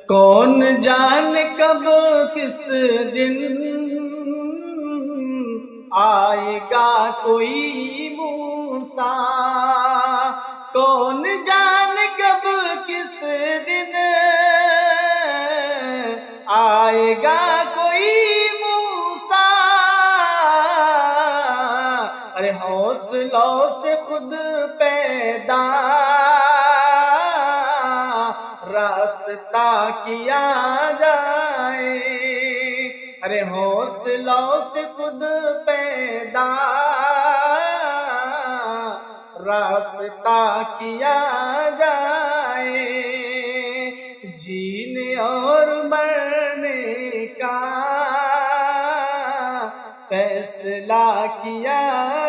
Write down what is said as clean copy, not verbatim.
कौन जाने कब किस दिन आएगा कोई मूसा। कौन जाने कब किस दिन आएगा कोई मूसा। अरे हौसलों से खुद पैदा रास्ता किया जाए। अरे हौसलों से खुद पैदा रास्ता किया जाए। जीने और मरने का फैसला किया